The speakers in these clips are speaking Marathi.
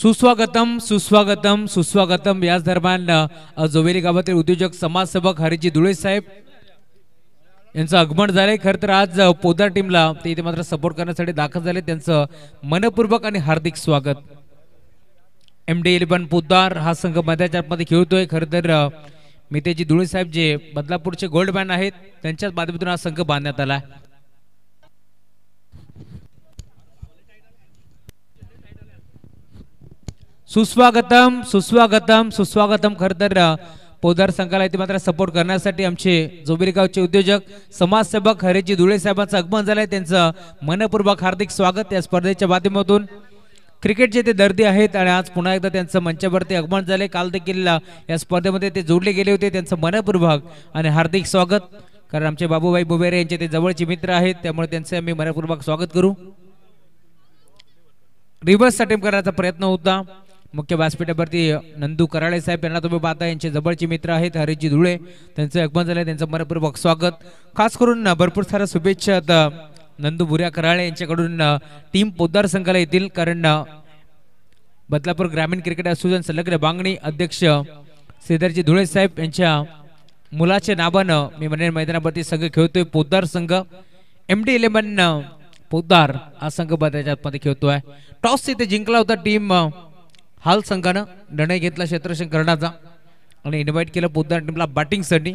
सुस्वागतम सुस्वागतम सुस्वागतम। याच दरम्यान जोवेली गावातील उद्योजक समाजसेवक हरीजी धुळे साहेब यांचं आगमन झाले। खरं तर आज पोदार टीमला ते इथे मात्र सपोर्ट करण्यासाठी दाखल झाले, त्यांचं मनपूर्वक आणि हार्दिक स्वागत। MD11 पोदार हा संघ मैदानाच्या आतमध्ये खेळतोय। खरं तर मितेजी धुळे साहेब जे बदलापूरचे गोल्ड मॅन आहेत त्यांच्याच माध्यमातून हा संघ बांधण्यात आला। सुस्वागतम सुस्वागतम सुस्वागतम। खरं तर पोदार संघाला इथे मात्र सपोर्ट करण्यासाठी आमचे जोबेली गावचे उद्योजक समाजसेवक हरीजी धुळे साहेबांचं आगमन झालंय, त्यांचं मनपूर्वक हार्दिक स्वागत। या स्पर्धेच्या माध्यमातून क्रिकेटचे ते दर्दी आहेत आणि आज पुन्हा एकदा त्यांचं मंचावरती आगमन झाले। काल देखील या स्पर्धेमध्ये ते जोडले गेले होते, त्यांचं मनपूर्वक आणि हार्दिक स्वागत। कारण आमचे बाबूभाई बुबेरे यांचे ते जवळचे मित्र आहेत, त्यामुळे त्यांचे आम्ही मनपूर्वक स्वागत करू। रिव्हर्स अटेम्प्ट करण्याचा प्रयत्न होता। मुख्य व्यासपीठावरती नंदू कराळे साहेब यांना तुम्ही पाहता, यांचे जवळचे मित्र आहेत हरीजी धुळे, त्यांचं आगमन झाले, त्यांचं मनपूर्वक स्वागत। खास करून भरपूर साऱ्या शुभेच्छा नंदू बुऱ्या कराळे यांच्याकडून टीम पोदार संघाला येतील, कारण बदलापूर ग्रामीण क्रिकेट असोसिएशन संलग्न बांगणी अध्यक्ष श्रीधरजी धुळे साहेब यांच्या मुलाच्या नावानं मी म्हणेन मैदानावरती संघ खेळतोय पोदार संघ। MD11 पोदार हा संघ मैदानाच्या आतमध्ये खेळतोय। टॉस इथे जिंकला होता टीम हाल संघानं, निर्णय घेतला क्षेत्ररक्षण करण्याचा आणि इन्व्हाइट केलं पोदार टीमला बॅटिंगसाठी।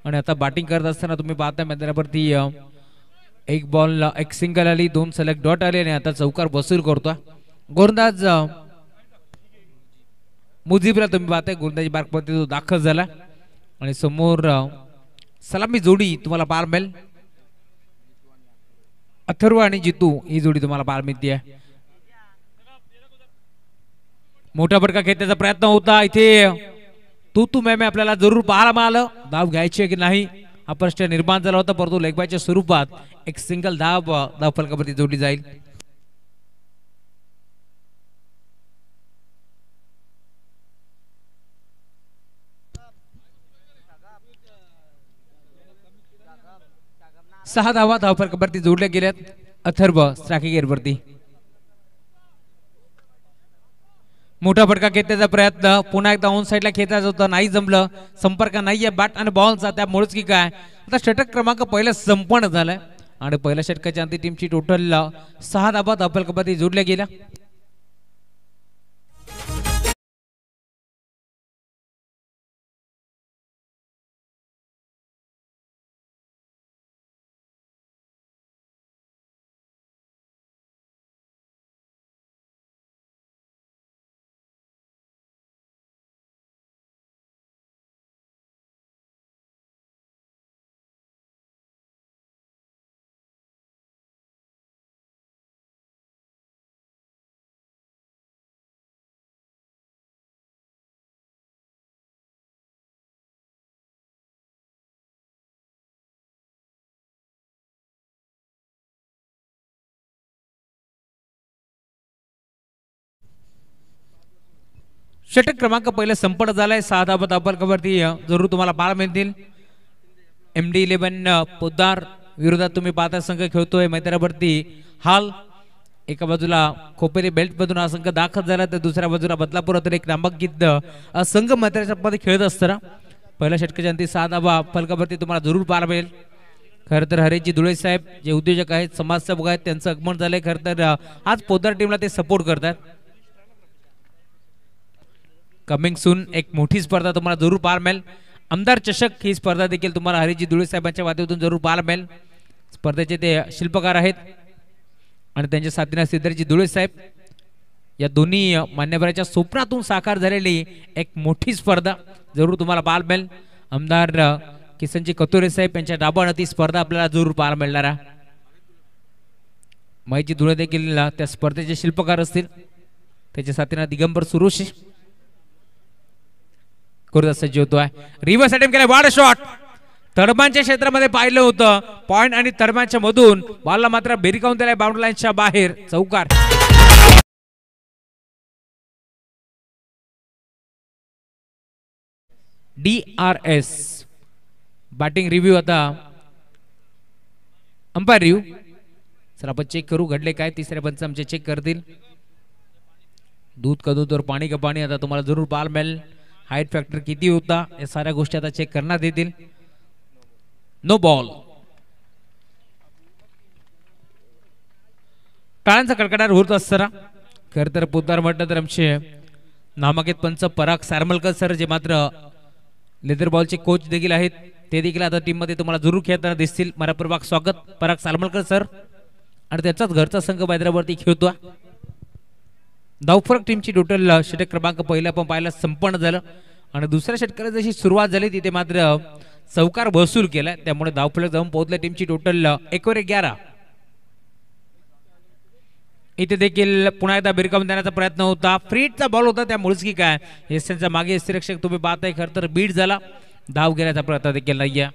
आणि आता बॅटिंग करत असताना तुम्ही पाहता मैदानावरती एक बॉल एक सिंगल आली, 2 सलग डॉट आले आणि आता चौकार वसूल करतोय गोलंदाज मुजीबला। तुम्ही पाहताय गोलंदाजी मार्कवरती तो दाखल झाला आणि समोर सलामी जोडी तुम्हाला पार मिळेल। अथर्व आणि जितू ही जोडी तुम्हाला पार मिळते। मोठा फटका खेळण्याचा प्रयत्न होता, इथे तू मॅम आपल्याला जरूर पाहायला मिळालं। धाव घ्यायची की नाही हा प्रश्न निर्माण झाला होता, परंतु लेगबायच्या स्वरूपात एक सिंगल धाव फलकावरती जोडली जाईल। सहा धावा धाव फलकावरती जोडल्या गेल्यात अथर्व स्ट्रायकिंग मोठा फटका खेळण्याचा प्रयत्न पुन्हा एकदा ऑन साइडला खेळायचा होता, नाही जमलं, संपर्क नाहीये बॅट आणि बॉलचा, त्यामुळेच की काय आता षटक क्रमांक पहिला संपन्न झालाय आणि पहिल्या षटकाच्या अंती टीमची टोटल 6 धावा धाव फलकावरती जोडल्या गेल्या। षटक क्रमांक पहिला संपन्न झालाय, 6 धावा धाव फलकावरती जरूर तुम्हाला पाहायला मिळतील। MD11 पोदार विरोधात तुम्ही पाहता संघ खेळतोय मैदानावरती हाल। एका बाजूला खोपेरी बेल्ट मधून हा संघ दाखल झाला, तर दुसऱ्या बाजूला बदलापुरातून एक नामांकित संघ मैदानाच्या मध्ये खेळत असताना पहिल्या षटकाच्या अंती 6 धावा फलकावरती तुम्हाला जरूर पाहायला मिळेल। खरं तर हरीजी धुळे साहेब जे उद्योजक आहेत समाजसेवक आहेत त्यांचं आगमन झालंय। खरं तर आज पोदार टीमला ते सपोर्ट करतात। कमिंग सून एक मोठी स्पर्धा तुम्हाला जरूर पाहायला मिळेल, आमदार चषक ही स्पर्धा देखील तुम्हाला हरीजी धुळे साहेबांच्या माध्यमातून जरूर पाहायला मिळेल। स्पर्धेचे ते शिल्पकार आहेत आणि त्यांच्या साथीने श्रीधरजी धुळे साहेब, या दोन्ही मान्यवरांच्या स्वप्नातून साकार झालेली एक मोठी स्पर्धा जरूर तुम्हाला पाहायला मिळेल। आमदार किसनजी कतोरे साहेब यांच्या दाबाने ती स्पर्धा आपल्याला जरूर पाहायला मिळणार आहे। माहिती धुळे देखील त्या स्पर्धेचे शिल्पकार असतील, त्याच्या साथीने दिगंबर सुरोशी सज्ज होतोय। रिव्हर्स अटेम्प्ट केला, वाड शॉट तडमांच्या क्षेत्रामध्ये पाहिलं होतं पॉइंट आणि तडमांच्या मधून बॉलला मात्र भिरकावून दिलाय बाउंड्री लाईनच्या बाहेर, चौकार। DRS बॅटिंग रिव्ह्यू आता अंपायर रिव्ह्यू सर आपण चेक करू घडले काय, तिसऱ्या पंच आमचे चेक करतील। दूध का दूध और पाणी का पाणी. आता तुम्हाला जरूर पाहायला मिळेल हाईट फॅक्टर किती होता या साऱ्या गोष्टी आता चेक करण्यात येतील. No ball. टाळ्यांचा कडकडाट होत असताना खरं तर पुतार म्हटलं तर आमचे नामांकित पंच पराग सारमलकर सर जे मात्र लेदर बॉलचे कोच देखील आहेत ते देखील आता टीम मध्ये तुम्हाला जरूर खेळताना दिसतील. मनपूर्वक स्वागत पराग सारमलकर सर. आणि त्याचाच घरचा संघ मैदानावरती खेळतो. धावफरक टीमची टोटल षटक क्रमांक पहिला आपण पाहायला संपन्न झालं आणि दुसऱ्या षटकाला जशी सुरुवात झाली तिथे मात्र चौकार वसूल केला त्यामुळे धावफलक जाऊन पोहोचल्या टीमची टोटल 11. इथे देखील पुन्हा एकदा बिरकावून देण्याचा प्रयत्न होता. फ्रीटचा बॉल होता त्यामुळेच की काय एसच्या मागे रक्षक तुम्ही पाहताय खरं तर बीट झाला. धाव घेण्याचा प्रयत्न देखील नाहीये.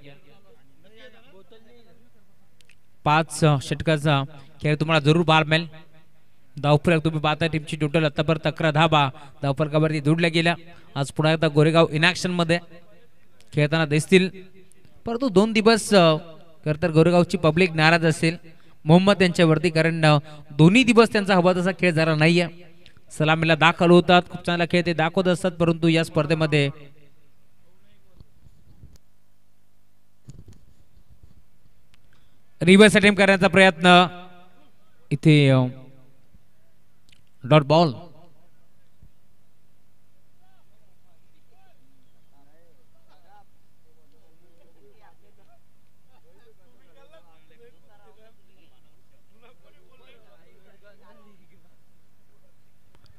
5 षटकाचा खेळ तुम्हाला जरूर पाहायला मिळेल. धावफलक तुम्ही पाहताय टीमची टोटल आतापर्यंत 11 धावा धावफलकावरती जोडल्या गेल्या. आज पुन्हा एकदा गोरेगाव इनॅक्शन मध्ये खेळताना दिसतील परंतु 2 दिवस खरं तर गोरेगावची पब्लिक नाराज असेल मोहम्मद यांच्यावरती कारण दोन्ही दिवस त्यांचा हवा तसा खेळ झाला नाहीये. सलामीला दाखल होतात खूप चांगला खेळ ते दाखवत असतात परंतु या स्पर्धेमध्ये रिव्हर्स अटेम्प्ट करण्याचा प्रयत्न इथे डॉट बॉल.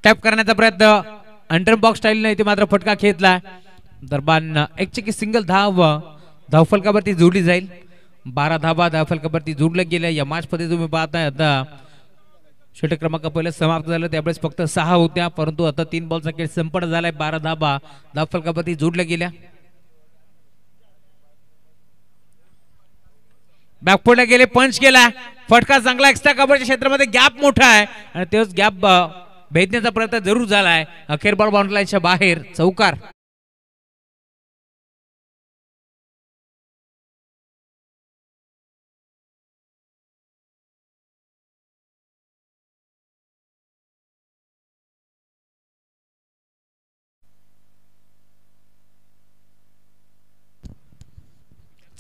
टॅप करण्याचा प्रयत्न अंडर बॉक्स स्टाईलने इथे मात्र फटका खेचला. दरम्यान एक चेकी सिंगल धाव धावफलकावरती जोडली जाईल. 12 धावा धावफलकावरती जोडल्या गेल्या. या मॅच मध्ये तुम्ही पाहताय आता षटक क्रमांक पहिले समाप्त झालं त्यावेळेस फक्त 6 होत्या परंतु आता 3 बॉलचा खेळ संपन्न झालाय. 12 धावा धावफलकावरती जोडल्या गेल्या. बॅकफुटला गेले पंच केला फटका चांगला एक्स्ट्रा कव्हरच्या क्षेत्रामध्ये गॅप मोठा आहे आणि तोच गॅप भेदण्याचा प्रयत्न जरूर झालाय. अखेर बॉल बाउंड्री लाईनच्या बाहेर चौकार.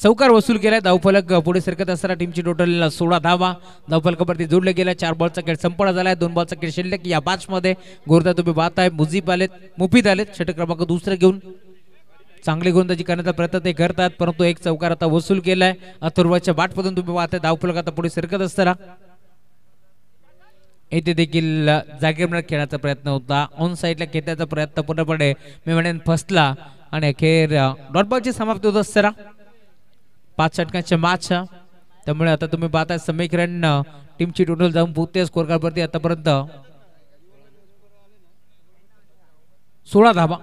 चौकार वसूल केलाय. धावफलक पुढे सरकत असताना टीमची टोटल 16 धावा धावफलकावरती जोडल्या गेल्या. 4 बॉलचा खेळ संपन्न झालाय. 2 बॉलचा खेळ शिल्लक. या मॅच मध्ये गोरदा तुम्ही पाहताय मुफीद आलेत षटक क्रमांक दुसरे घेऊन चांगली गोलंदाजी करण्याचा प्रयत्न ते करतात परंतु एक चौकार आता वसूल केलाय. अथर्वच्या बाटमधून तुम्ही पाहताय धावफलक आता पुढे सरकत असताना येथे देखील जागेवर खेळण्याचा प्रयत्न होता. ऑन साईडला खेळण्याचा प्रयत्न पूर्णपणे मी म्हणेन फसला आणि अखेर डॉट बॉलची समाप्ती होत असताना 5 षटकांच्या मॅच त्यामुळे आता तुम्ही पाहताय समीकरण टीमची टोटल जाऊन पोहोचते स्कोर कार्डवरती आतापर्यंत 16 धावा.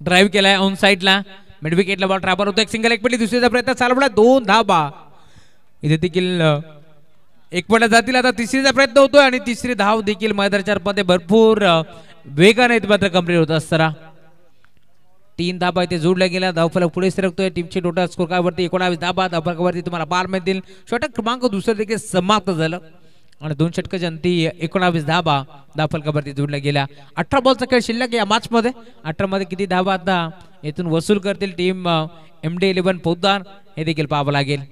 ड्राईव्ह केलाय ऑन साईडला मिड विकेटला बॉल ट्रॅपर होतो. एक सिंगल एक पडली दुसरीचा प्रयत्न चालवला 2 धावा. इथे देखील एक पडला जातील. आता तिसरीचा प्रयत्न होतोय आणि तिसरी धाव देखील मैदानाच्या मध्ये भरपूर वेगाने मात्र कंप्लीट होत असताना 3 धाबा इथे जोडल्या गेल्या. धावफलक पुढे सरकतोय. टीमची टोटल स्कोर कार्डवरती 19 धाबा धावफलकावरती तुम्हाला बार मिळतील. षटक क्रमांक दुसरं देखील समाप्त झालं आणि 2 षटकाच्या अंती 19 धाबा धावफलकावरती जोडल्या गेल्या. 18 बॉलचा खेळ शिल्लक या मॅच मध्ये. 18 मध्ये किती धाबा आता येथून वसूल करतील टीम MD11 पोद्दार हे देखील पाहावं लागेल.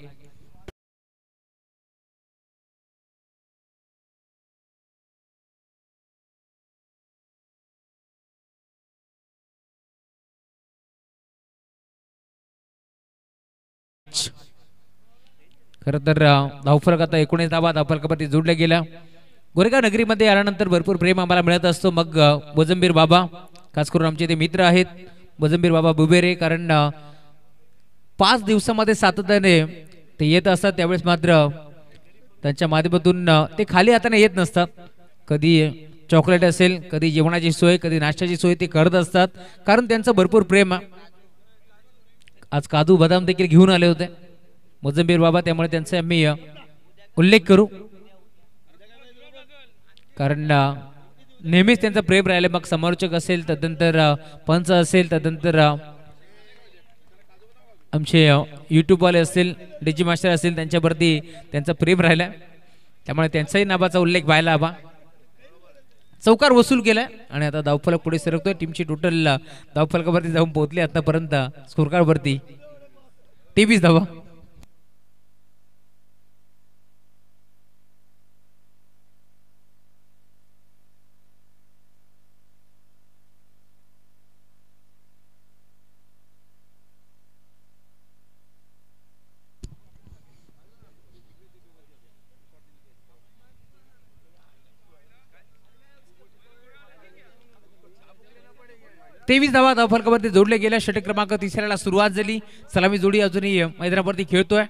खरं तर धावफलक आता 19 धावा धावफलकावरती जोडल्या गेल्या. गोरेगाव नगरीमध्ये आल्यानंतर भरपूर प्रेम आम्हाला मिळत असतो. मग बोजंबीर बाबा खास करून आमचे ते मित्र आहेत बोजंबीर बाबा बुबेरे कारण 5 दिवसामध्ये सातत्याने ते येत असतात त्यावेळेस मात्र त्यांच्या माध्यमातून ते खाली हाताने येत नसतात. कधी चॉकलेट असेल कधी जेवणाची सोय कधी नाश्त्याची सोय ते करत असतात कारण त्यांचं भरपूर प्रेम. आज काजू बदाम देखील घेऊन आले होते मोजंबीर बाबा त्यामुळे त्यांचा आम्ही उल्लेख करू कारण नेहमीच त्यांचा प्रेम राहिले. मग समालोचक असेल तदनंतर पंच असेल तदनंतर आमचे यूट्यूब वाले असतील डीजी मास्टर असेल त्यांच्यावरती त्यांचा प्रेम राहिला त्यामुळे त्यांचाही नावाचा उल्लेख व्हायला हवा. चौकार वसूल केलाय आणि आता धावफलक पुढे सरकतोय. टीमची टोटल धावफलकावरती जाऊन पोहोचली आतापर्यंत स्कोर कार्ड वरती 23 धावा. तेवीस धावा धावफलकावरती जोडले गेल्या. षटक क्रमांक तिसऱ्याला सुरुवात झाली. सलामी जोडी अजूनही मैदानावरती खेळतोय.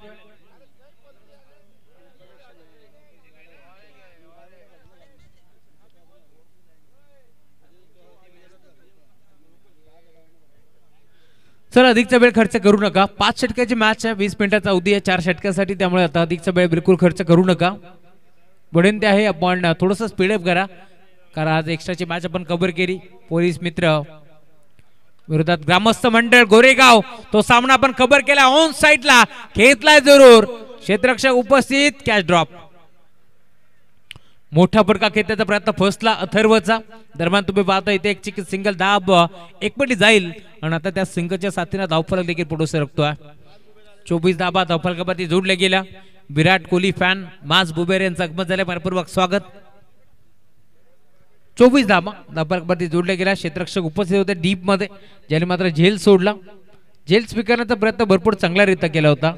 चला अधिकचा वेळ खर्च करू नका. 5 षटकाची मॅच आहे. 20 मिनिटाचा अवधी आहे 4 षटकासाठी. त्यामुळे आता अधिकचा वेळ बिलकुल खर्च करू नका. बढेन ते आहे आपण थोडंसं स्पीडअप करा कारण आज एक्स्ट्राची मॅच आपण कव्हर केली. पोलीस मित्र विरोधात ग्रामस्थ मंडळ गोरेगाव तो सामना आपण कव्हर केला. ऑन साइडला घेतलाय जरूर क्षेत्ररक्षक उपस्थित. Catch drop. मोठा फटका खेळण्याचा प्रयत्न फसला अथर्वचा. दरम्यान तुम्ही पाहता इथे एक सिंगल दाब एकपटी जाईल आणि आता त्या सिंगलच्या साथीने धावफलक देखील पुढे सरकतोय. 24 धाबा धावफलकावरती जोडल्या गेल्या. विराट कोहली फॅन मास बुबेर यांचं आगमन झालं. मनपूर्वक स्वागत. 24 धाबा धावफलकावरती जोडल्या गेल्या. क्षेत्ररक्षक उपस्थित होते डीप मध्ये ज्याने मात्र झेल सोडला. झेल स्वीकारण्याचा प्रयत्न भरपूर चांगल्यारीत्या केला होता.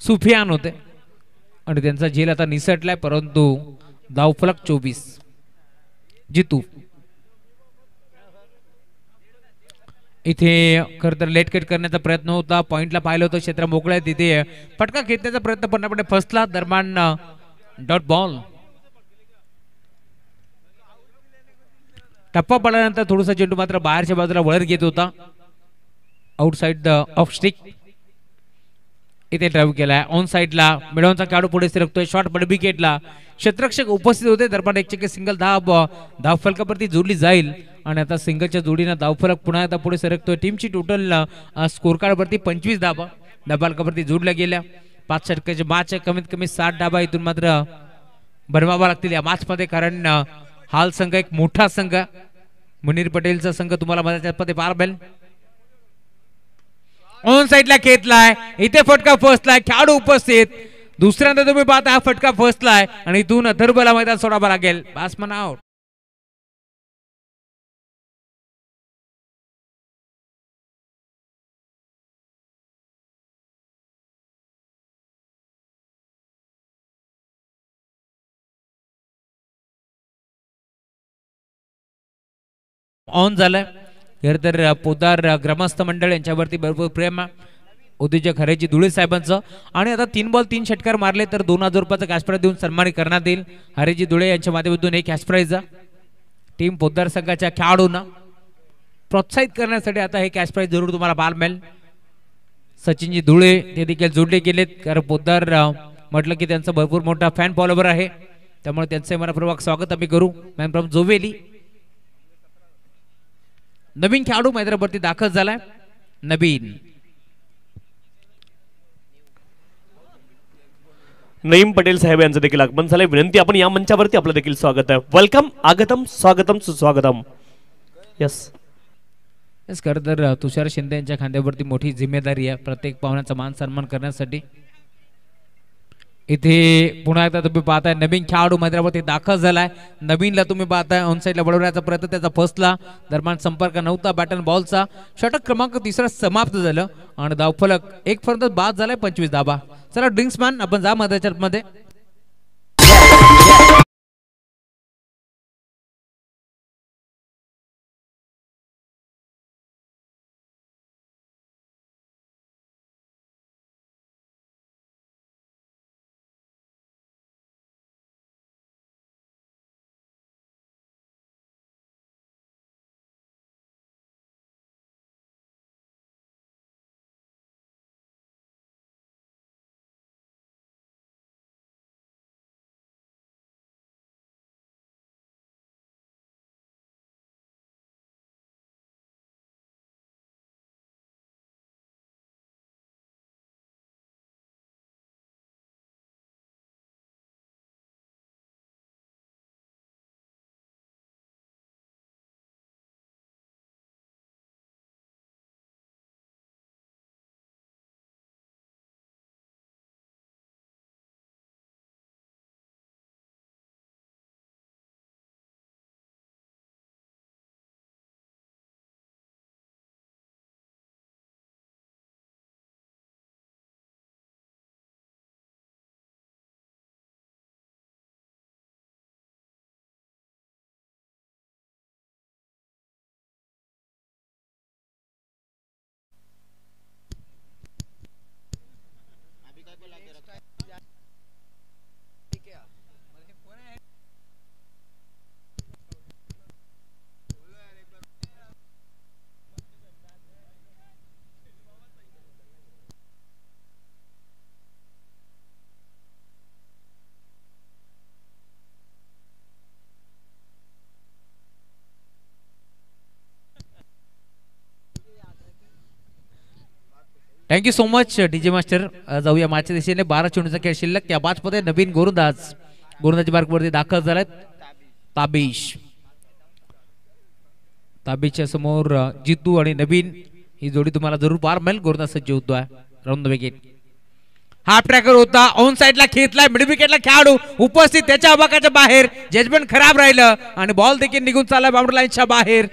सुफियान होते आणि त्यांचा झेल आता निसटलाय परंतु धावफलक 24 जितू. इथे खरं तर लेट कट करण्याचा प्रयत्न होता. पॉइंटला पाहिलं होतं क्षेत्र मोकळं आहे. तिथे फटका खेचण्याचा प्रयत्न पूर्णपणे फसला. दरम्यान डॉट बॉल. टप्पा पडल्यानंतर थोडासा चेंडू मात्र बाहेरच्या बाजूला वळत घेत होता. आउटसाइड द ऑफ स्टिक इथे ड्राईव्ह केलाय. ऑन साइडला मिळवूनचा खेळाडू पुढे सरकतोय. शॉट बड विकेटला क्षेत्ररक्षक उपस्थित होते. दरम्यान एक सिंगल धावफलकावरती जोडली जाईल आणि आता सिंगलच्या जोडीनं धावफलक पुन्हा एकदा पुढे सरकतोय. टीमची टोटल स्कोर कार्ड वरती 25 धाबा धावफलकावरती जोडल्या गेल्या. 5 षटकाची मॅच आहे. कमीत कमी 60 धाबा इथून मात्र बनवावा लागतील या मॅच मध्ये कारण हाल संघ एक मोठा संघ मुनीर पटेलचा संघ तुम्हाला मध्ये पार बेल. ऑन साइडला खेचलाय. इथे फटका फसलाय. खेळाडू उपस्थित. दुसऱ्यांदा तुम्ही पाहता हा फटका फसलाय आणि इथून अथर्वला मैदान सोडावा लागेल. Batsman out. ऑन झालाय. खर तर पोदार ग्रामस्थ मंडळ यांच्यावरती भरपूर प्रेम आहे. उद्योजक हरेजी धुळे साहेबांचं आणि आता 3 बॉल 3 षटकार मारले तर 2000 रुपयाचा कॅश प्राइज देऊन सन्मानित करण्यात येईल. हरेजी धुळे यांच्या माध्यमातून एक कॅश प्राइज टीम पोदार संघाच्या खेळाडूंना प्रोत्साहित करण्यासाठी आता हे कॅश प्राइज जरूर तुम्हाला पाहायला मिळेल. सचिनजी धुळे ते देखील जोडले गेलेत कारण पोदार म्हटलं की त्यांचा भरपूर मोठा फॅन फॉलोवर आहे त्यामुळे त्यांचे मनपूर्वक स्वागत आम्ही करू. मॅन फ्रॉम जोवेली नवीन खेळाडू मैदानावरती दाखल झालाय. नईम पटेल साहेब यांचं देखील आगमन झालंय. विनंती आपण या मंचावरती आपलं देखील स्वागत आहे. वेलकम आगतम स्वागतम सुस्वागतम. यस खरं तर तुषार शिंदे यांच्या खांद्यावरती मोठी जिम्मेदारी आहे प्रत्येक पाहुण्याचा मान सन्मान करण्यासाठी. इथे पुन्हा एकदा तुम्ही पाहताय नवीन खेळाडू मैदानावरती दाखल झालाय. नवीनला तुम्ही पाहताय ऑन साइडला वळवण्याचा प्रयत्न त्याचा फसला. दरम्यान संपर्क नव्हता बॅटन बॉलचा. षटक क्रमांक 3 समाप्त झालं आणि धावफलक 1 पर्यंत बाद झालाय. 25 धाबा. चला ड्रिंक्स मॅन आपण जा मध्ये. Thank you so much DJ master. जाऊया माझ्या दिशेने 12 चेंडूचा खेळ शिल्लक. त्या बाजमध्ये नवीन गोलंदाजी मार्कवरती दाखल झालाय ताबीजच्या समोर जितू आणि नवीन ही जोडी तुम्हाला जरूर पार मिळेल. गोलंदाज सज्ज होतोय round the wicket. Half tracker होता ऑन साइडला खेचलाय मिड विकेटला खेळाडू उपस्थित त्याच्या अबाकाच्या बाहेर. जजमेंट खराब राहिलं आणि बॉल देखील निघून चालला बाउंड्री लाईनच्या बाहेर.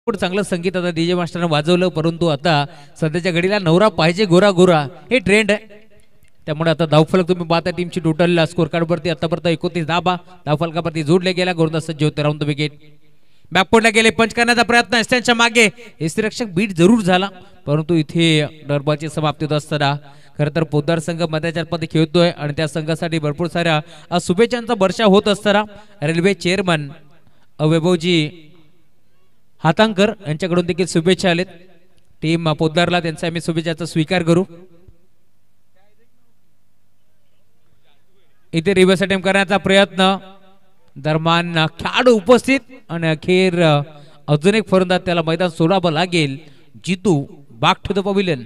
चांगलं संगीत आता डीजे मास्टरने वाजवलं, परंतु आता सध्याच्या घडीला नवरा पाहिजे गोरा गोरा हे ट्रेंड आहे. त्यामुळे आता धावफलक तुम्ही पाहता टीमची टोटल स्कोर कार्ड वरती आतापर्यंत 29 धाबा धावफलकावरती जोडले गेला. गोलंदाज सज्ज होते राऊंड द विकेट. बॅकपोर्टला गेले पंच करण्याचा प्रयत्न त्यांच्या मागे यष्टीरक्षक बीट जरूर झाला, परंतु इथे डॉटबॉलची समाप्ती होत असताना खरं तर पोद्दार संघ मध्याच्या पदी खेळतोय आणि त्या संघासाठी भरपूर साऱ्या शुभेच्छांचा वर्षाव होत असताना रेल्वे चेअरमन वैभवजी हातांकर यांच्याकडून देखील शुभेच्छा आलेत. टीम पोद्दारला त्यांचा आम्ही शुभेच्छाचा स्वीकार करू. इथे रिव्हर्स अटेम्प्ट करण्याचा प्रयत्न दरम्यान खेळाडू उपस्थित आणि अखेर अजून एक फलंदाज त्याला मैदान सोडावं लागेल. जितू बॅक टू द पवेलियन.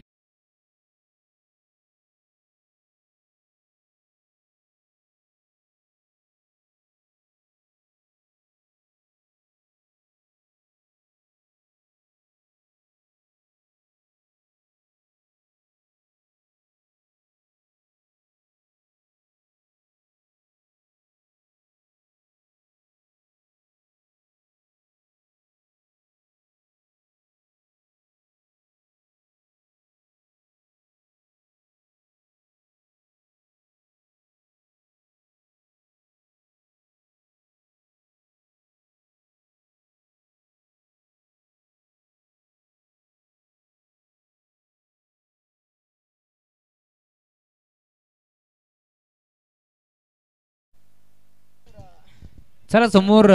चला समोर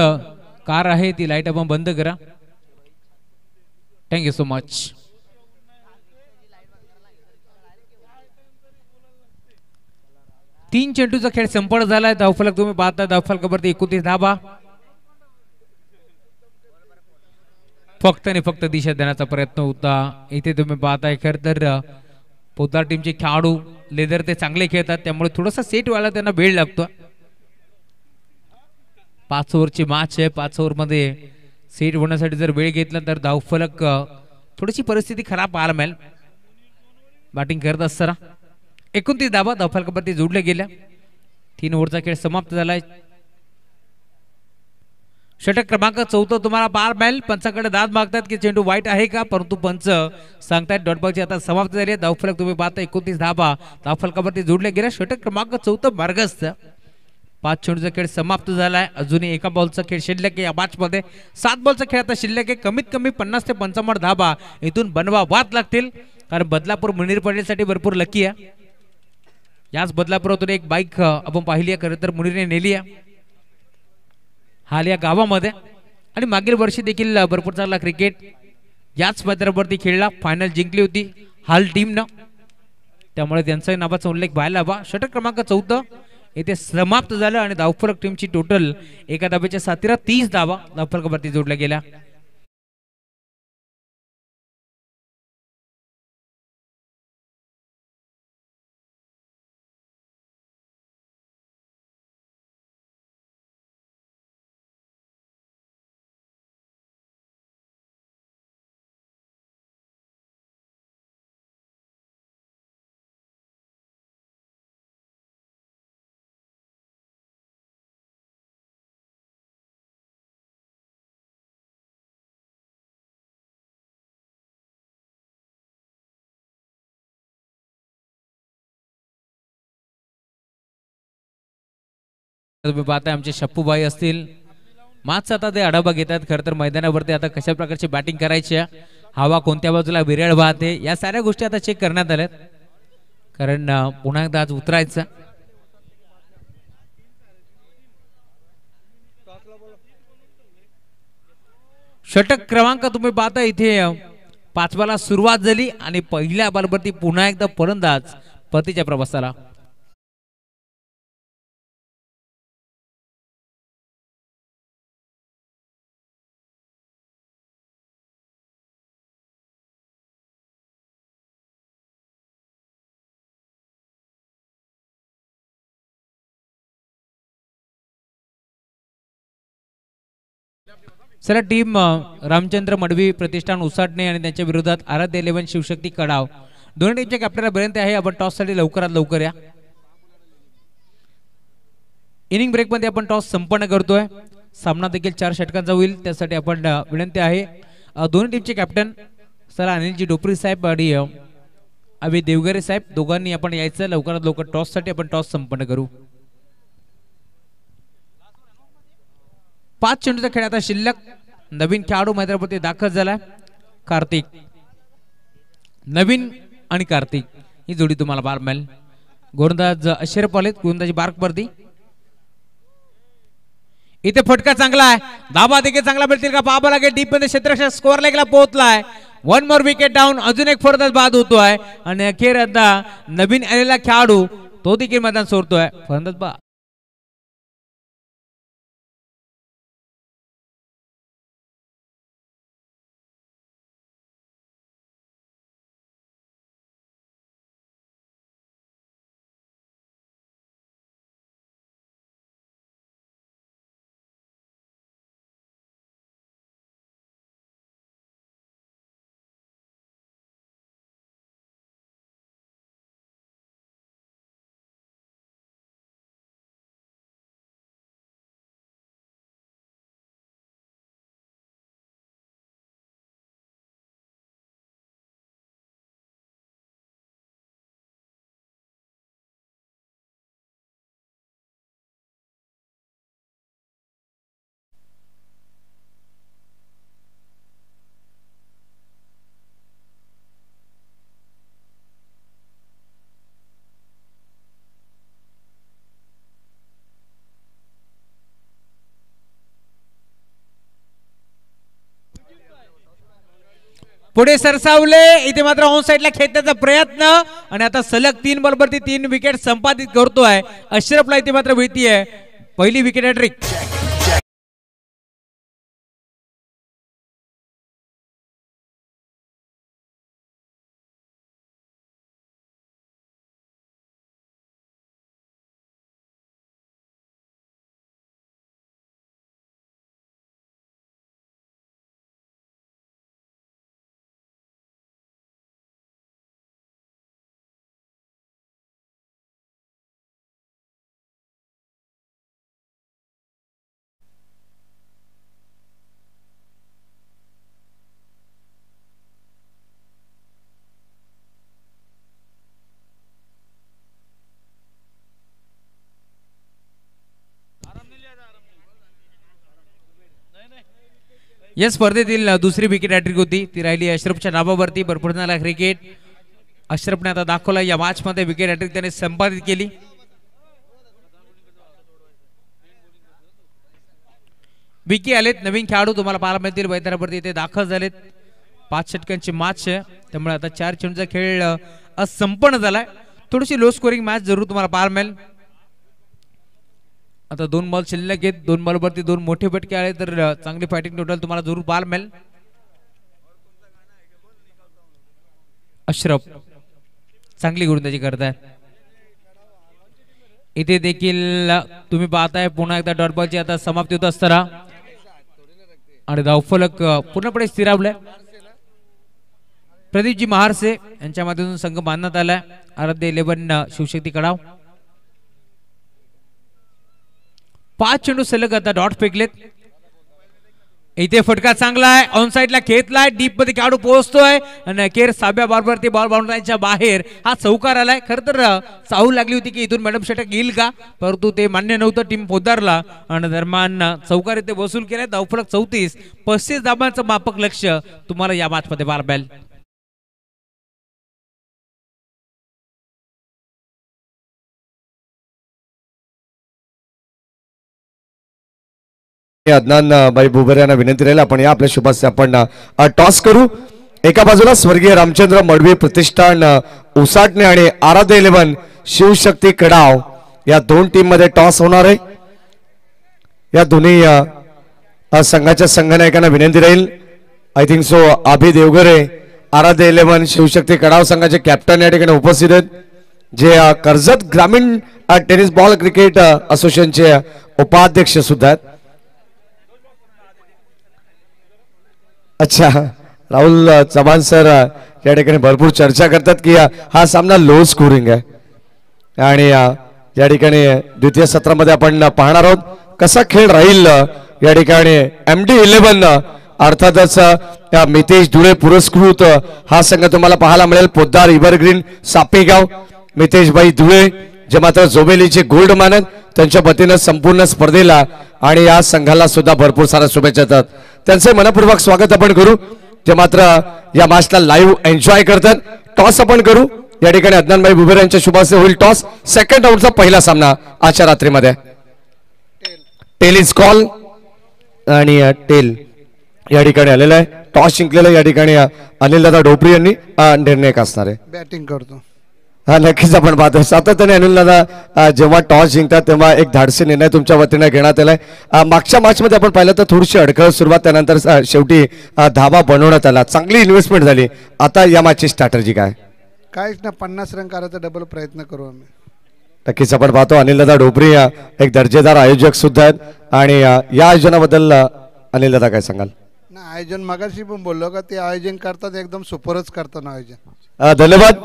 कार आहे ती लाईट आपण बंद करा. Thank you so much. तीन चेंडूचा खेळ संपन्न झालाय. धावफलक तुम्ही पाहता धावफलकावरती 29 धाबा. फक्त आणि फक्त दिशा देण्याचा प्रयत्न होता. इथे तुम्ही पाहताय खरं तर पोद्दार टीमचे खेळाडू लेदर ते चांगले खेळतात, त्यामुळे थोडासा सेट व्हायला त्यांना वेळ लागतो. 5 ओव्हरची मॅच आहे. 5 ओव्हर मध्ये सेट होण्यासाठी जर वेळ घेतला तर धावफलक थोडीशी परिस्थिती खराब पाहायला मिळेल. बॅटिंग करत असताना 29 धाबा धावफलकावरती जोडल्या गेल्या. 3 ओव्हरचा खेळ समाप्त झालाय. षटक क्रमांक 14 तुम्हाला पार मिळेल. पंचाकडे दाद मागतात की चेंडू वाईट आहे का, परंतु पंच सांगतायत डॉटबॉलची आता समाप्त झाली आहे. धावफलक तुम्ही पाहता 29 धाबा धावफलकावरती जोडल्या गेल्या. षटक क्रमांक 14 मार्गस्थ. 5 चेंडूचा खेळ समाप्त झालाय. अजूनही एका बॉलचा खेळ शिल्लक आहे या मॅच मध्ये. 7 बॉलचा खेळ आता शिल्लक आहे. कमीत कमी 50 ते 55 धाबा इथून बनवावाच लागतील, कारण बदलापूर मुनीर पडलेसाठी भरपूर लकी आहे. याच बदलापुरातून एक बाईक आपण पाहिली आहे, खरं तर मुनीरने नेली आहे हाल या गावामध्ये. आणि मागील वर्षी देखील भरपूर चांगला क्रिकेट याच मैदानावरती खेळला. फायनल जिंकली होती हाल टीमनं, त्यामुळे त्यांचा नावाचा उल्लेख व्हायला हवा. षटक क्रमांक 14 इथे समाप्त झालं आणि धावफलक टीमची टोटल एका धाब्याच्या साथीला 30 धावा धावफलकावरती जोडल्या गेल्या. तुम्ही पाहताय आमचे शप्पूबाई असतील मागचा आता ते आढावा घेतात. खरं तर मैदानावरती आता कशा प्रकारची बॅटिंग करायची आहे, हवा कोणत्या बाजूला विरळ वाहते, या साऱ्या गोष्टी आता चेक करण्यात आल्यात. कारण पुन्हा एकदा आज उतरायचं. षटक क्रमांक तुम्ही पाहता इथे पाचवाला सुरुवात झाली आणि पहिल्या बॉलवरती पुन्हा एकदा फलंदाज परतीच्या प्रवासाला. चला टीम रामचंद्र मडवी प्रतिष्ठान उसाटणे आणि त्यांच्या विरोधात आराध्य 11 शिवशक्ती कडाव दोन्ही टीमच्या कॅप्टनला विनंती आहे आपण टॉस साठी लवकरात लवकर या. इनिंग ब्रेक मध्ये आपण टॉस संपन्न करतोय. सामना देखील 4 षटकांचा होईल त्यासाठी आपण विनंती आहे दोन्ही टीमचे कॅप्टन चला अनिलजी डोपरी साहेब आणि अभि देवगरे साहेब दोघांनी आपण यायचं लवकरात लवकर टॉस साठी आपण टॉस संपन्न करू. 5 चेंडूचा खेळ आता शिल्लक. नवीन खेळाडू मैदानावरती दाखल झाला कार्तिक. नवीन आणि कार्तिक ही जोडी तुम्हाला बार मिळेल. गोलंदाज अशरफ आलेत गोलंदाजी बार्क वरती. इथे फटका चांगला आहे धाबा देखील चांगला मिळतील का पाहावं लागेल. डीप मध्ये क्षेत्ररक्षक स्कोअर लेगला पोहोचलाय. 1 मोर विकेट डाऊन अजून एक फलंदाज बाद होतोय आणि अखेर आता नवीन आलेला खेळाडू तो देखील मैदान सोडतोय. फलंदाज बाद. पुढे सरसावले इथे मात्र ऑन साइडला खेळण्याचा प्रयत्न आणि आता सलग 3 बॉलवरती 3 विकेट संपादित करतोय. अशरफला इथे मात्र मिळतीये पहिली विकेट हॅट्रिक. या स्पर्धेतील दुसरी विकेट हॅट्रिक होती ती राहिली अशरफच्या नावावरती. भरपूर झाला क्रिकेट. अशरफने आता दाखवला या मॅच मध्ये विकेट हॅट्रिक त्याने संपादित केली. विकी आलेत नवीन खेळाडू तुम्हाला पाहायला मिळतील मैदानावरती ते दाखल झालेत. 5 षटकांची मॅच आहे त्यामुळे आता 4 चेंडूचा खेळ संपन्न झालाय. थोडीशी लो स्कोरिंग मॅच जरूर तुम्हाला पाहायला मिळेल. आता 2 बॉल शिल्लक आहेत. 2 बॉलवरती 2 मोठे फटके आले तर चांगली फायटिंग टोटल तुम्हाला जरूर पाहायला मिळेल. अशरफ चांगली गोलंदाजी करताय. इथे देखील तुम्ही पाहताय पुन्हा एकदा डॉट बॉलची आता समाप्ती होत असताना आणि धावफलक पूर्णपणे स्थिरावलाय. प्रदीपजी महारसे यांच्या माध्यमातून संघ बांधण्यात आलाय. आराध्य 11 शिवशक्ती कडाव. 5 चेंडू सलग आता डॉट फेकलेत. इथे फटका चांगला आहे ऑन साइडला खेळलाय डीप मध्ये खेळाडू पोहोचतोय आणि अखेर 6व्या बॉलवरती बॉल बाउंड्रीच्या बाहेर हा चौकार आलाय. खर तर चाहूल लागली होती की इथून मॅडम षटक येईल का परंतु ते मान्य नव्हतं. टीम पोदारला आणि दरम्यान चौकार इथे वसूल केलाय. धावफलक 34. 35 धाबांचं मापक लक्ष तुम्हाला या मॅच मध्ये पाहायला मिळेल. अदनान भाई बुबरे यांना विनंती राहील आपण या आपल्या शुभास्ते आपण टॉस करू. एका बाजूला स्वर्गीय रामचंद्र मडवी प्रतिष्ठान उसाटणे आणि आराध्य 11 शिवशक्ती कडाव या दोन टीम मध्ये टॉस होणार आहे. या दोन्ही संघाच्या संघनायकांना विनंती राहील. आय थिंक सो अभि देवगरे आराध्य 11 शिवशक्ती कडाव संघाचे कॅप्टन या ठिकाणी उपस्थित आहेत, जे कर्जत ग्रामीण टेनिस बॉल क्रिकेट असोसिएशनचे उपाध्यक्ष सुद्धा आहेत. अच्छा, राहुल चव्हाण सर या ठिकाणी भरपूर चर्चा करतात की हा सामना लो स्कोरिंग आहे आणि या ठिकाणी द्वितीय सत्रामध्ये आपण पाहणार आहोत कसा खेळ राहील. या ठिकाणी MD11 अर्थातच मितेश धुळे पुरस्कृत हा संघ तुम्हाला पाहायला मिळेल. पोद्दार इव्हरग्रीन सापेगाव मितेशभाई धुळे जे मात्र जोबेलीचे गोल्ड मानत त्यांच्या वतीनं संपूर्ण स्पर्धेला आणि या संघाला सुद्धा भरपूर साऱ्या शुभेच्छा देतात. त्यांचे मनपूर्वक स्वागत आपण करू, जे मात्र या मॅचला लाईव्ह एन्जॉय करतात. टॉस आपण करू. या ठिकाणी अदनानभाई बुबेर यांच्या शुभास्ते होईल टॉस. सेकंड राऊंडचा पहिला सामना आजच्या रात्रीमध्ये टेल इज कॉल आणि टेल या ठिकाणी आलेला आहे. टॉस जिंकलेला या ठिकाणी अनिलदादा ढोपरी यांनी निर्णय असणार आहे. बॅटिंग करतो. हा नक्कीच आपण पाहतो सातत्याने अनिलदादा जेव्हा टॉस जिंकतात तेव्हा एक धाडसी निर्णय तुमच्या वतीने घेण्यात आलाय. मागच्या मॅच मध्ये आपण पाहिलं तर थोडीशी अडखळ सुरुवात, त्यानंतर शेवटी धाबा बनवण्यात आला, चांगली इन्व्हेस्टमेंट झाली. आता या मॅचची स्ट्रॅटर्जी काय? काहीच ना 50 रन करायचा डबल प्रयत्न करू आम्ही. नक्कीच आपण पाहतो अनिलदादा ढोपरी एक दर्जेदार आयोजक सुद्धा आहेत आणि या आयोजनाबद्दल अनिलदादा काय सांगाल? ना आयोजन मगाशी पण बोललो का ते आयोजन करतात एकदम सुपरच करतात आयोजन. धन्यवाद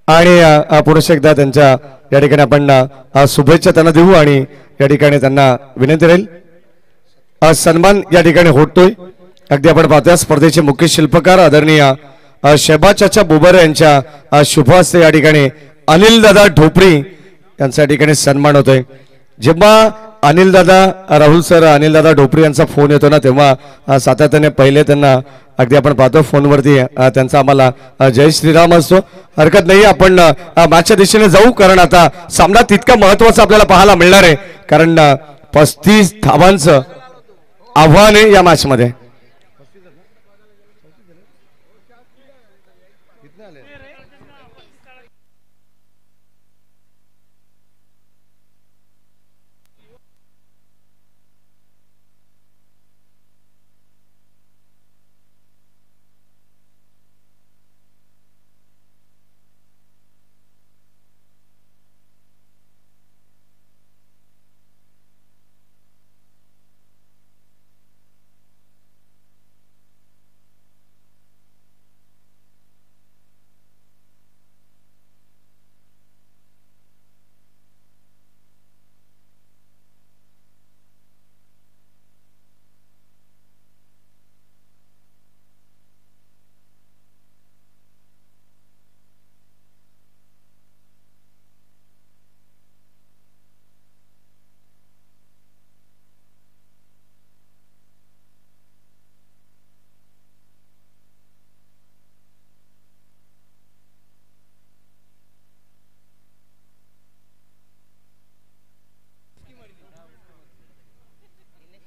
आणि पुरुष एकदा त्यांच्या या ठिकाणी आपण शुभेच्छा त्यांना देऊ आणि या ठिकाणी त्यांना विनंती राहील सन्मान या ठिकाणी होतोय. अगदी आपण पाहतोय स्पर्धेचे मुख्य शिल्पकार आदरणीय शहबाज चाचा बुबरे यांच्या शुभ हस्ते या ठिकाणी अनिलदादा ढोपरी यांच्या ठिकाणी सन्मान होतोय. जेव्हा अनिलदादा राहुल सर अनिलदादा ढोपरी यांचा फोन येतो ना तेव्हा सातत्याने पहिले त्यांना अगदी आपण पाहतो फोनवरती त्यांचा आम्हाला जय श्रीराम असतो. हरकत नाही, आपण मॅचच्या दिशेने जाऊ, कारण आता सामना तितका महत्वाचा आपल्याला पाहायला मिळणार आहे, कारण 35 धावांचं आव्हान आहे या मॅच मध्ये.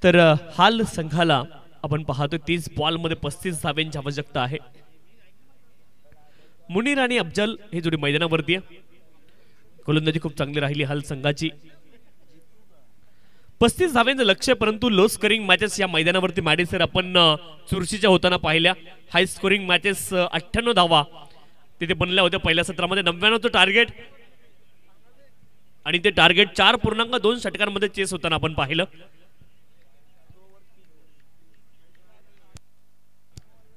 तर हाल संघाला आपण पाहतो 30 बॉल मध्ये 35 धावांची आवश्यकता आहे. मुनीर आणि अफजल ही जोडी मैदानावरती आहे. गोलंदाजी खूप चांगली राहिली हाल संघाची. 35 धावांचं लक्ष्य, परंतु लो स्कोरिंग मॅचेस या मैदानावरती मॅडी सर आपण चुरशीच्या होताना पाहिल्या. हाय स्कोरिंग मॅचेस 98 धावा तिथे बनल्या होत्या पहिल्या सत्रामध्ये. 99चं टार्गेट आणि ते टार्गेट 4.2 षटकांमध्ये चेस होताना आपण पाहिलं.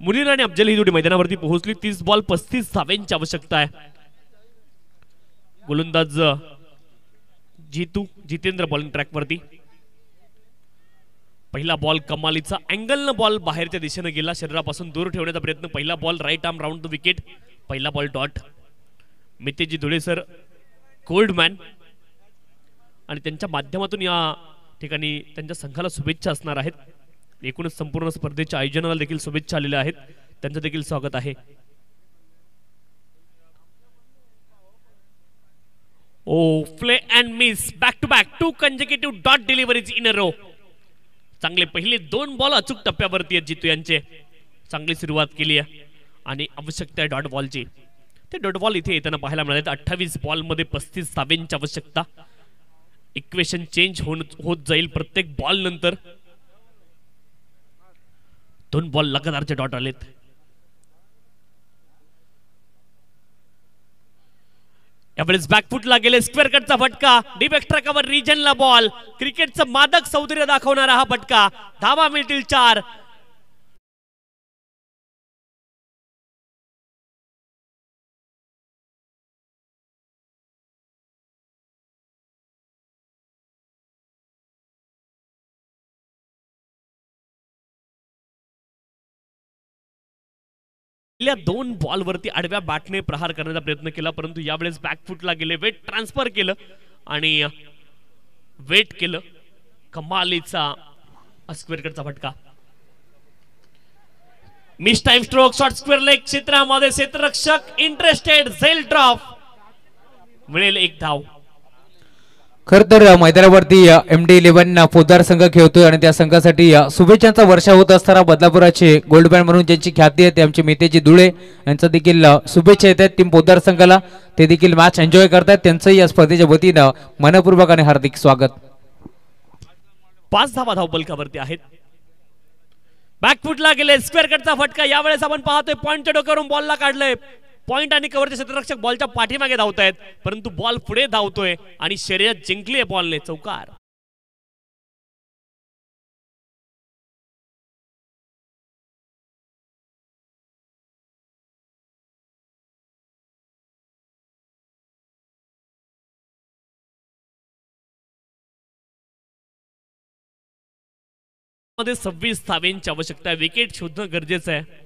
मुनीर आणि अफजल ही जोडी मैदानावरती पोहोचली. 30 बॉल 35 धावांची आवश्यकता आहे. गोलंदाज जितेंद्र बॉलिंग ट्रॅक वरती. पहिला बॉल कमालीचा अँगल न बॉल बाहेरच्या दिशेने गेला, शरीरापासून दूर ठेवण्याचा प्रयत्न. पहिला ball right arm round the wicket. पहिला बॉल डॉट. मितेजी धुळे सर कोल्डमॅन आणि त्यांच्या माध्यमातून या ठिकाणी त्यांच्या संघाला शुभेच्छा असणार आहेत. एकूणच संपूर्ण स्पर्धेच्या आयोजनाला देखील शुभेच्छा आलेल्या आहेत, त्यांचं देखील स्वागत आहे. Oh play and miss, back to back 2 consecutive dot deliveries in a row. चांगले पहिले 2 बॉल अचूक टप्प्यावरती आहेत जितू यांचे. चांगली सुरुवात केली आहे आणि आवश्यकता आहे डॉट बॉलची. ते डॉट बॉल इथे येताना पाहायला मिळाले. 28 बॉलमध्ये 35 धावेंची आवश्यकता. इक्वेशन चेंज होत जाईल प्रत्येक बॉल नंतर. 2 बॉल लगातारचे डॉट आलेत. यावेळेस बॅकफुटला गेले. स्क्वेअर कटचा फटका. डीप एक्स्ट्रा कव्हर रिजनला बॉल. क्रिकेटचं मादक सौंदर्य दाखवणारा हा फटका. धावा मिळतील 4. पहिल्या 2 बॉलवरती आडव्या बॅटने प्रहार करण्याचा प्रयत्न केला, परंतु यावेळेस बॅकफुटला गेले. वेट ट्रान्सफर केलं आणि वेट केलं. कमालीचा स्क्वेअर कटचा फटका. Miss time stroke. Short square leg क्षेत्रामध्ये क्षेत्ररक्षक इंटरेस्टेड. झेल ड्रॉप. मिळेल 1 धाव. खर तर मैदानावरती MD11 पोद्दार संघ खेळतोय आणि त्या संघासाठी शुभेच्छांचा वर्षा होत असताना बदलापुराचे गोल्डमॅन म्हणून ज्यांची ख्याती आहे ते आमचे मितेजी धुळे यांचा देखील शुभेच्छा येत आहेत टीम पोद्दार संघाला. ते देखील मॅच एन्जॉय करतायत. त्यांचंही या स्पर्धेच्या वतीनं मनपूर्वक आणि हार्दिक स्वागत. 5 धावा धावपलकावरती आहेत. बॅकफुटला गेले. स्क्वेअर कटचा फटका. यावेळेस आपण पाहतोय पॉइंटच्या डोक्यावरून बॉलला काढलंय. पॉइंट आणि कव्हरचे क्षेत्ररक्षक बॉलच्या पाठीमागे धावतायत, परंतु बॉल पुढे धावतोय आणि शर्यत जिंकली आहे बॉलने. चौकार. मध्ये 26 धावेंची आवश्यकता आहे. विकेट शोधणं गरजेचं आहे.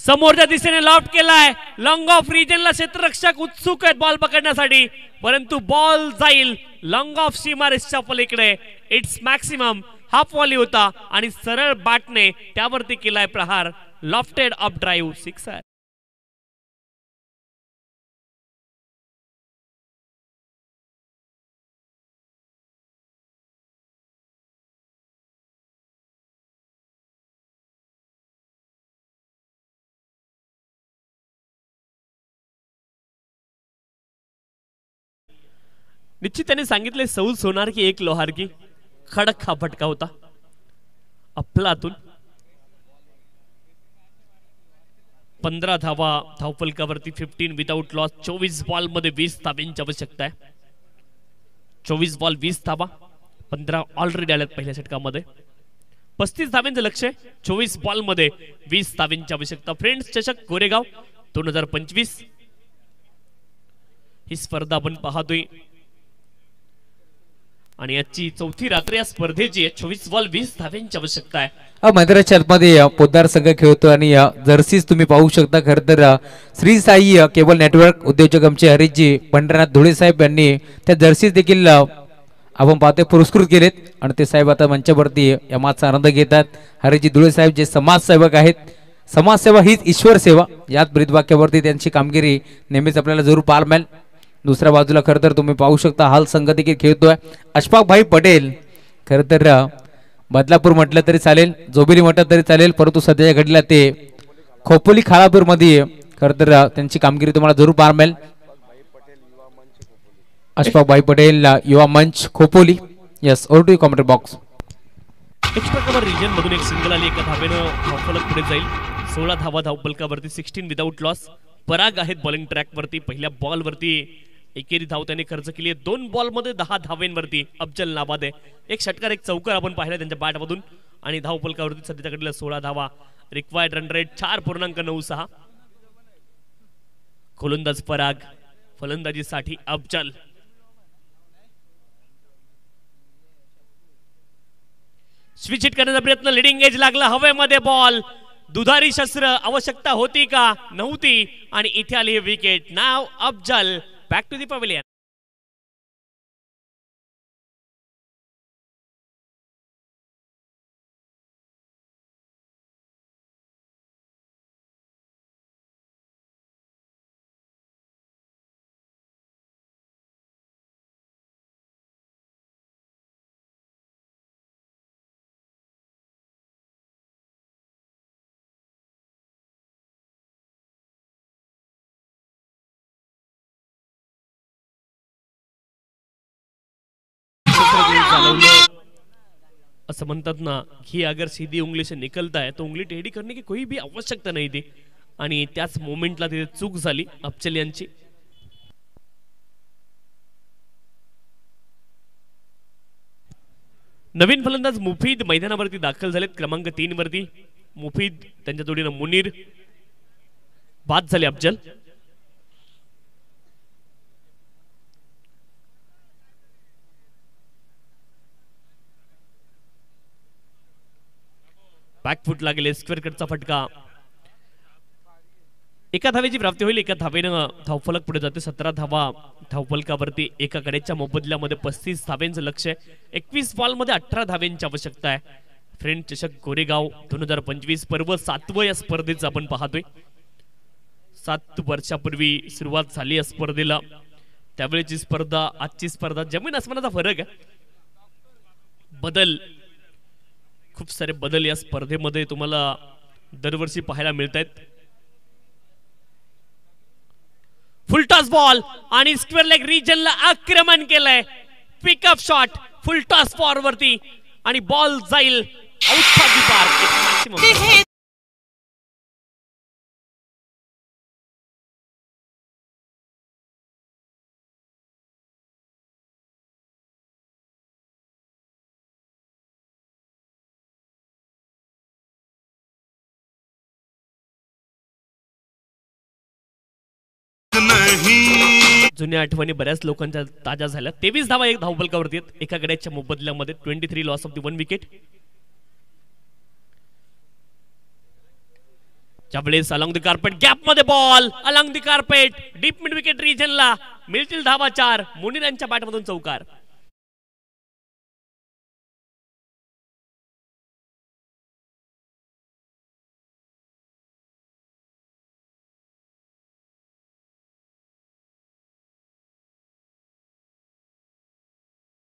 समोरच्या दिशेने लॉफ्ट केलाय. लॉंग ऑफ रिजनला क्षेत्ररक्षक उत्सुक आहेत बॉल पकडण्यासाठी, परंतु बॉल जाईल लॉंग ऑफ सीमारेषच्या पलीकडे. It's maximum. हाफ वॉली होता आणि सरळ बॅटने त्यावरती केलाय प्रहार. Lofted up drive. 6 आहे. निश्चित त्यांनी सांगितले सौज होणार की 1 लोहार की. खडक हा फटका होता अफलातून. 15 धावा धावफलकावरती. 15 विदाउट लॉस. 24 बॉल मध्ये 20 धावांची आवश्यकता आहे. 24 बॉल 20 धावा. 15 ऑलरेडी आल्यात पहिल्या षटकामध्ये. 35 धावांचं लक्ष आहे. 24 बॉल मध्ये 20 धावांची आवश्यकता. फ्रेंड्स चषक गोरेगाव 2025 ही स्पर्धा आपण पाहतोय आणि याची 4थी रात्र या स्पर्धेची आहे. 24 बॉल 20 धावांची आवश्यकता आहे. मैदानाच्या आतमध्ये पोद्दार संघ खेळतो आणि जर्सीज तुम्ही पाहू शकता. खर तर श्री साई केबल नेटवर्क उद्योजक आमचे हरीशजी पंढरनाथ धुळे साहेब यांनी त्या जर्सीज देखील आपण पाहतोय पुरस्कृत केलेत आणि ते साहेब आता मंचावरती या माचा आनंद घेतात. हरीशजी धुळे साहेब जे समाजसेवक आहेत. समाजसेवा हीच ईश्वर सेवा याच ब्रीदवाक्यावरती त्यांची कामगिरी नेहमीच आपल्याला जरूर पाहायला मिळेल. दुसऱ्या बाजूला खरं तर तुम्ही पाहू शकता हाल संघ देखील खेळतोय. अशफाक भाई पटेल खरं तर बदलापूर म्हटलं तरी चालेल, जोबिली म्हटलं तरी चालेल, परंतु सध्याच्या घडीला ते खोपोली खालापूर मध्ये खरं तर त्यांची कामगिरी तुम्हाला जरूर पाहायला मिळेल. अशफाक भाई Patel Yuva Manch Khopoli. Yes over to commentary box. Extra cover region मधून 1 सिंगल आली. 1 धावेनं धावफलक पुढे जाईल. 16 धावा धावफलकावरती. 16 विदाउट लॉस. पराग आहेत बॉलिंग ट्रॅक वरती. पहिल्या बॉल वरती एकेरी धाव त्याने खर्च केली आहे. 2 बॉल मध्ये 10 धावेंवरती अफजल नाबादे. 1 षटकार 1 चौकार आपण पाहिला त्यांच्या बॅट मधून आणि धावफलकावरती सध्याच्या घडीला 16 धावा. Required run rate 4.96. गोलंदाज पराग, फलंदाजीसाठी अफजल. स्विच हिट करण्याचा प्रयत्न. लिडिंग एज लागला हवेमध्ये. बॉल दुधारी शस्त्र. आवश्यकता होती का? नव्हती आणि इथे आली विकेट. नाव Afzal. Back to the pavilion. असं म्हणतात ना की अगर सीधी उंगली से निकलता है तो उंगली टेढ़ी करने की कोई भी आवश्यकता नाही थी आणि त्याच मोमेंटला तिथे चूक झाली अफजल यांची. नवीन फलंदाज मुफीद मैदानावरती दाखल झालेत क्रमांक 3 वरती. मुफीद त्यांच्या जोडीनं मुनीर, बाद झाले अफजल. बॅकफूट लागेल, स्क्वेअर कटचा फटका. एका धावेची प्राप्ती होईल, एका धावेनं धावफलक पुढे जाते. 17 धावा धावफलकावरती. एका गड्याच्या मोबदल्यामध्ये 35 धाव्यांचं लक्ष आहे. 21 बॉलमध्ये 18 धाव्यांची आवश्यकता आहे. फ्रेंड चषक गोरेगाव 2025 पर्व 7वं या स्पर्धेचं आपण पाहतोय. 7 वर्षापूर्वी सुरुवात झाली या स्पर्धेला. त्यावेळेची स्पर्धा आजची स्पर्धा जमीन आसमानाचा फरक आहे. बदल, खूप सारे बदल या स्पर्धेमध्ये तुम्हाला दरवर्षी पाहायला मिळत आहेत. फुल टॉस बॉल आणि स्क्वेअर लेग रिजनला आक्रमण केलंय. Pickup shot full toss for वरती आणि बॉल जाईल आउटसाइड द पार्क. मॅक्सिमम जुन्या आठवणी बऱ्याच लोकांच्या ताज्या झाल्या. 23 धावा एक धावफलकावरती आहेत. एका गड्याच्या मोबदल्यामध्ये 23 लॉस ऑफ द 1 विकेट. त्यावेळेस अलॉंग द कार्पेट गॅप मध्ये ball along the carpet deep mid wicket रिजनला मिळतील धावा 4. मुनीर यांच्या बॅटमधून चौकार.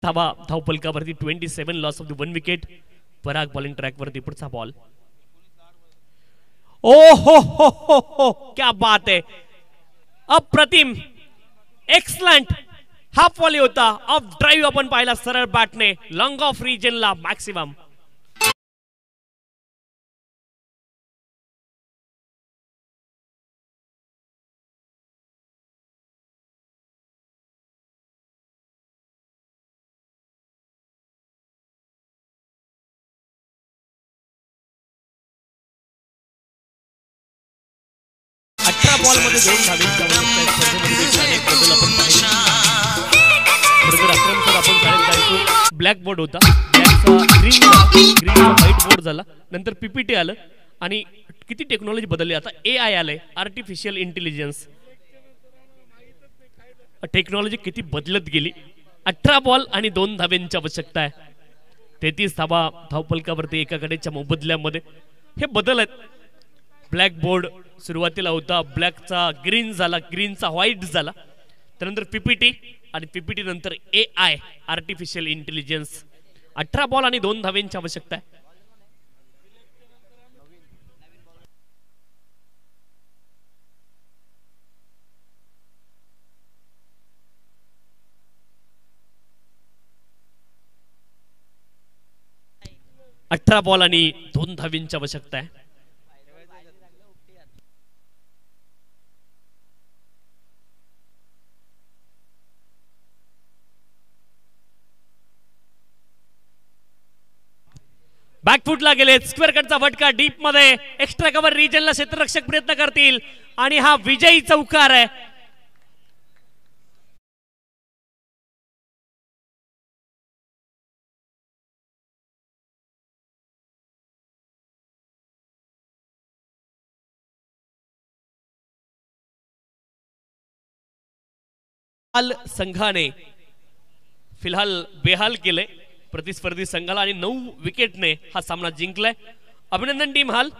धावा धावफलकावरती 27 loss of the 1 wicket. Parag bowling track वरती. पुढचा बॉल. ओ हो क्या बात है, अप्रतिम, एक्सलंट. हाफ वॉली होता. ऑफ ड्राईव्ह आपण पाहिला सरळ बॅटने लॉंग ऑफ रिजनला मॅक्सिमम. बॉल मध्ये 2 धावेंची आवश्यकता आहे. बदल आपण पाहिले. आपण जायचो. ब्लॅक बोर्ड होता, ब्लॅकचा ग्रीन व्हाईट बोर्ड झाला. नंतर पीपीटी आलं आणि किती टेक्नॉलॉजी बदलली. आता AI आलंय, आर्टिफिशियल इंटेलिजन्स. टेक्नॉलॉजी किती बदलत गेली. 18 बॉल आणि 2 धाव्यांची आवश्यकता आहे. 33 धावा धावफलकावरती एका गड्याच्या मोबदल्यामध्ये. हे बदल आहेत. ब्लॅक बोर्ड सुरुवातीला होता, ब्लॅकचा ग्रीन झाला, ग्रीनचा व्हाईट झाला. त्यानंतर पीपीटी आणि पीपीटी नंतर AI आर्टिफिशियल इंटेलिजन्स. 18 बॉल आणि 2 धाव्यांची आवश्यकता आहे. अठरा बॉल आणि 2 धाव्यांची आवश्यकता आहे. बॅकफुटला गेले, स्क्वेअर कटचा फटका डीप मध्ये. एक्स्ट्रा कव्हर रिजनला क्षेत्ररक्षक प्रयत्न करतील आणि हा विजयी चौकार आहे. संघाने फिलहाल बेहाल केले प्रतिस्पर्धी संघाला आणि 9 विकेटने हा सामना जिंकलाय. अभिनंदन टीम हाल.